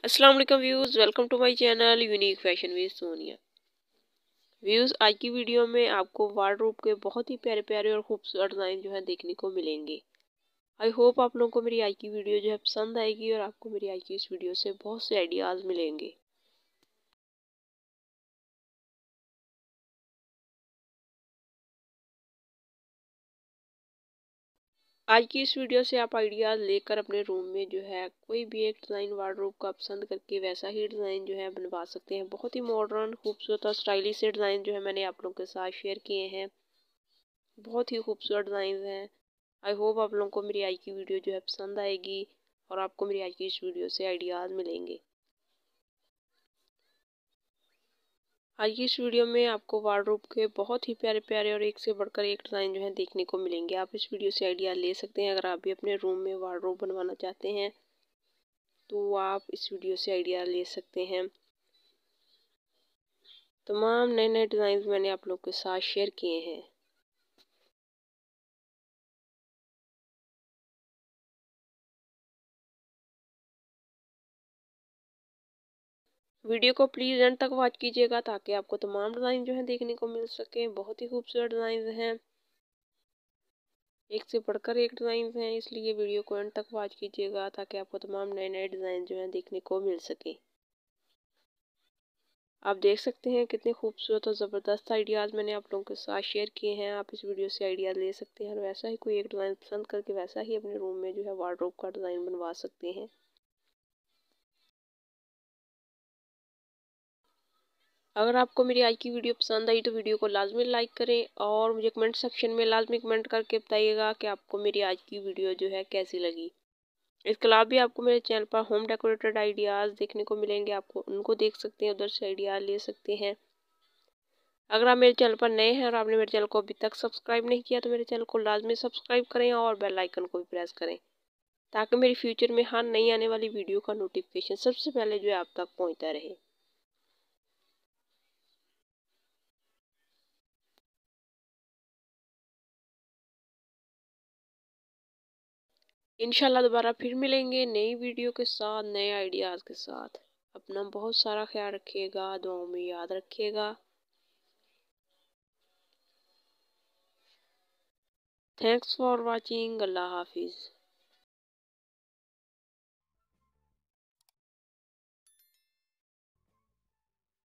अस्सलाम वालेकुम views, welcome to my channel unique fashion with Sonia. Views, आज की वीडियो में आपको वार्डरोब के बहुत ही प्यारे प्यारे और खूबसूरत डिज़ाइन जो है देखने को मिलेंगे। आई होप आप लोगों को मेरी आज की वीडियो जो है पसंद आएगी और आपको मेरी आज की इस वीडियो से बहुत से आइडियाज़ मिलेंगे। आज की इस वीडियो से आप आइडियाज़ लेकर अपने रूम में जो है कोई भी एक डिज़ाइन वार्डरोब का पसंद करके वैसा ही डिज़ाइन जो है बनवा सकते हैं। बहुत ही मॉडर्न, खूबसूरत और स्टाइलिश से डिज़ाइन जो है मैंने आप लोगों के साथ शेयर किए हैं। बहुत ही खूबसूरत डिज़ाइन हैं। आई होप आप लोगों को मेरी आज की वीडियो जो है पसंद आएगी और आपको मेरी आज की इस वीडियो से आइडियाज़ मिलेंगे। आज की इस वीडियो में आपको वार्डरोब के बहुत ही प्यारे प्यारे और एक से बढ़कर एक डिज़ाइन जो है देखने को मिलेंगे। आप इस वीडियो से आइडिया ले सकते हैं। अगर आप भी अपने रूम में वार्डरोब बनवाना चाहते हैं तो आप इस वीडियो से आइडिया ले सकते हैं। तमाम नए नए डिज़ाइन मैंने आप लोग के साथ शेयर किए हैं। वीडियो को प्लीज़ एंड तक वॉच कीजिएगा ताकि आपको तमाम डिज़ाइन जो है देखने को मिल सके। बहुत ही खूबसूरत डिज़ाइन हैं, एक से बढ़कर एक डिज़ाइन हैं, इसलिए वीडियो को एंड तक वॉच कीजिएगा ताकि आपको तमाम नए नए डिज़ाइन जो हैं देखने को मिल सके। आप देख सकते हैं कितने खूबसूरत और ज़बरदस्त आइडियाज़ मैंने आप लोगों के साथ शेयर किए हैं। आप इस वीडियो से आइडिया ले सकते हैं और वैसा ही कोई एक डिज़ाइन पसंद करके वैसा ही अपने रूम में जो है वार्डरोब का डिज़ाइन बनवा सकते हैं। अगर आपको मेरी आज की वीडियो पसंद आई तो वीडियो को लाजमी लाइक करें और मुझे कमेंट सेक्शन में लाजमी कमेंट करके बताइएगा कि आपको मेरी आज की वीडियो जो है कैसी लगी। इसके अलावा भी आपको मेरे चैनल पर होम डेकोरेटेड आइडियाज़ देखने को मिलेंगे। आपको उनको देख सकते हैं, उधर से आइडिया ले सकते हैं। अगर आप मेरे चैनल पर नए हैं और आपने मेरे चैनल को अभी तक सब्सक्राइब नहीं किया तो मेरे चैनल को लाजमी सब्सक्राइब करें और बेल आइकन को भी प्रेस करें ताकि मेरी फ्यूचर में हर नई आने वाली वीडियो का नोटिफिकेशन सबसे पहले जो है आप तक पहुंचता रहे। इंशाल्लाह दोबारा फिर मिलेंगे नई वीडियो के साथ, नए आइडियाज़ के साथ। अपना बहुत सारा ख्याल रखिएगा, दुआओं में याद रखिएगा। Thanks for watching. अल्लाह हाफिज़।